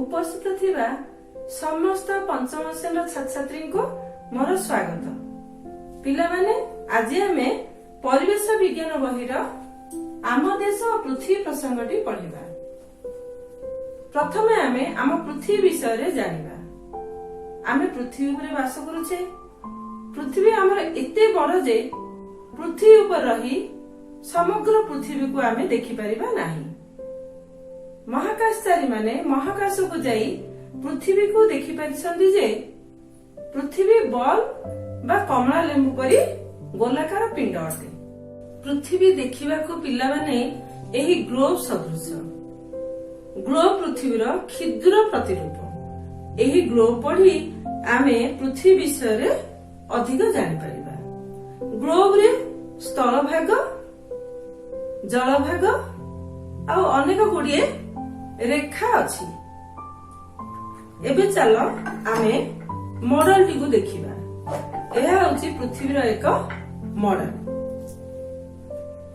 उपस्थित थिबा समस्त पंचम श्रेणी छात्र को मोर स्वागत। पिला माने आज आमे परिवेश विज्ञान बहिर आम देश और पृथ्वी प्रसंगटी पढ़िबा। प्रथमे आमे आम पृथ्वी विषय रे जानिबा। आमे पृथ्वी उपरे वास करूछे। पृथ्वी हमर एते बड़ जे पृथ्वी ऊपर रही समग्र पृथ्वी को आमे देखि परिबा नाही। महाकाशचारी माने महाकाश को जाई पृथ्वी को देखि परिछन्ति जे पृथ्वी बॉल बा कमला लेंबु परी गोलाकार पिंड अटे। पृथ्वी देखिबा को पिला माने एही ग्लोब सदृश। ग्लोब पृथ्वीर क्षुद्र प्रतिरूप। एही ग्लोब पढ़ी आमे पृथ्वी विषय रे अधिक जानि परिबा। ग्लोब रे स्थल भाग, जल भाग आ अनेक गुड़िए रेखा अछि। एबे चलो आमे मॉडल टी को देखिबा। एहा होछि पृथ्वीर एक मॉडल।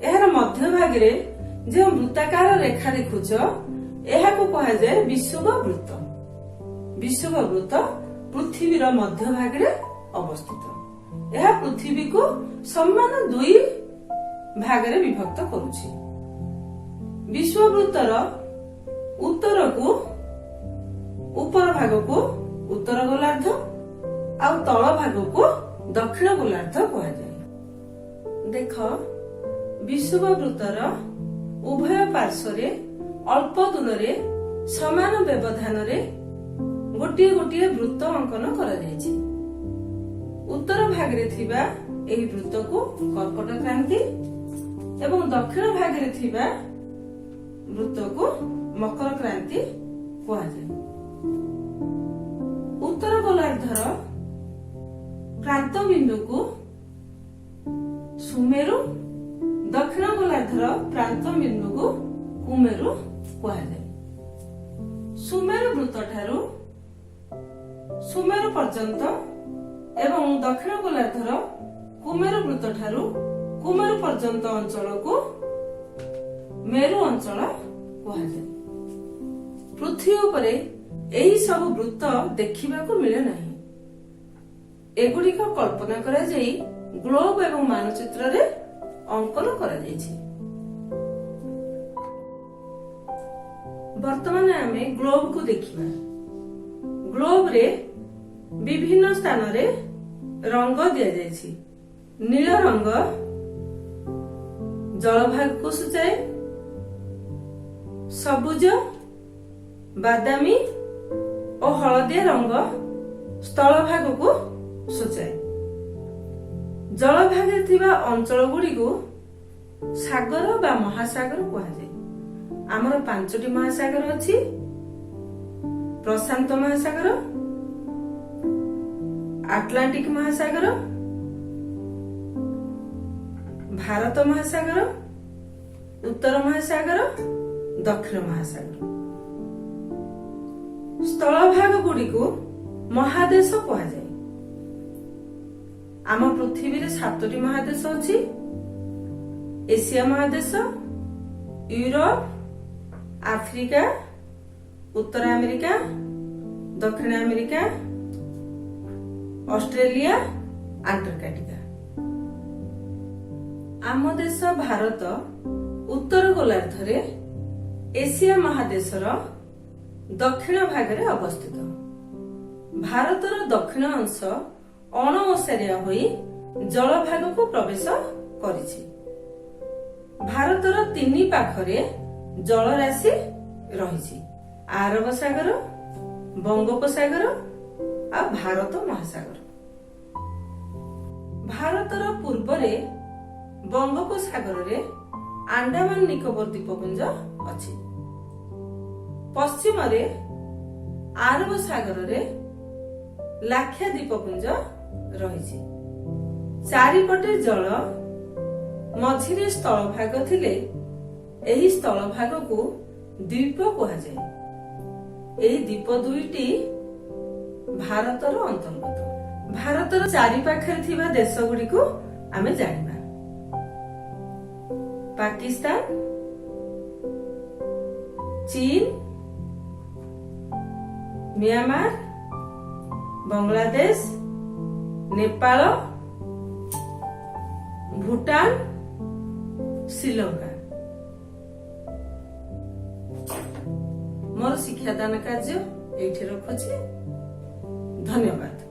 एहार मध्य भाग रे जे वृत्ताकार रेखा देखुछ एहा को कहा जाय विषुववृत्त। विषुववृत्त पृथ्वीर मध्य भाग रे अवस्थित। एहा पृथ्वी को समान दुई भाग रे विभक्त करूछि। विषुववृत्तर उत्तर को ऊपर भाग को उत्तर गोलार्ध आउ तल भाग को दक्षिण गोलार्ध कहा जाए। देख विषुववृत्तर उभय पार्श्व रे अल्प दूरे समान व्यवधान रे गोटे गोटे वृत्त अंकन करा जायछि। उत्तर भाग रे थिबा एही वृत्त को कर्कट क्रांति एवं दक्षिण भाग रे थिबा वृत्त को मकर क्रांति कहा जाए। उत्तर गोलार्धर प्रांत बिंदु को सुमेरु, दक्षिण गोलार्धर प्रांत बिंदु को कुमेरु कहा जाए। सुमेरु वृत्त ठारू सुमेरु पर्यंत एवं दक्षिण गोलार्धर कुमेरु वृत्त ठारू कुमेरु पर्यंत अंचल को मेरु अंचल कहा जाए। पृथ्वी उपरे एही सब वृत्त देखिबाको मिले नाही। एगुड़िक कल्पना करा जाई ग्लोब एवं मानचित्र रे अंकन करा जायछि। वर्तमान आमे ग्लोब को देखिबा। ग्लोब रे विभिन्न स्थान रे रंग दिया जायछि। नील रंग जलभाग को सूचाए, सबुज, बादामी और हलदिया रंग स्थल भाग को सूचाए। जल भाग थिबा अंचल गुडी को सागर बा महासागर कहा जाए। आमर 5टी महासागर अछि। प्रशांत महासागर, आटलांटिक महासागर, भारत महासागर, उत्तर महासागर, दक्षिण महासागर। स्थल भाग गुडी को महादेश कहा जाए। आम पृथ्वी रे 7टी महादेश अछि। एशिया महादेश, यूरोप, आफ्रिका, उत्तर अमेरिका, दक्षिण अमेरिका, ऑस्ट्रेलिया, अंटार्कटिका। आम देश भारत उत्तर गोलार्ध रे एशिया महादेशर दक्षिण भाग रे अवस्थित। भारतर दक्षिण अंश अणओसारिया होई जल भाग को प्रवेश करिछि। भारतर 3 पाखरे जल राशि रहिछि। आरब सागर, बंगोपसागर आ भारत महासागर। भारतर पूर्व रे बंगोपसागर रे अंडमान निकोबर द्वीपपुंज अछि। पश्चिम रे आरब सागर रे लाख्या द्वीपपुंज रहिछि। चारिपटे जल, मझिरे स्थल भाग थिले एही स्थल भाग को द्वीप कहा जाए। एही द्वीप दुईटी भारतर अंतर्गत। भारतर चारि पाखरे थिबा देश गुडी को आमे जानिबा। पाकिस्तान, चीन, म्यांमार, बांग्लादेश, नेपाल, भूटान, श्रीलंका। मोर शिक्षादान कार्य एठी रखुछि। धन्यवाद।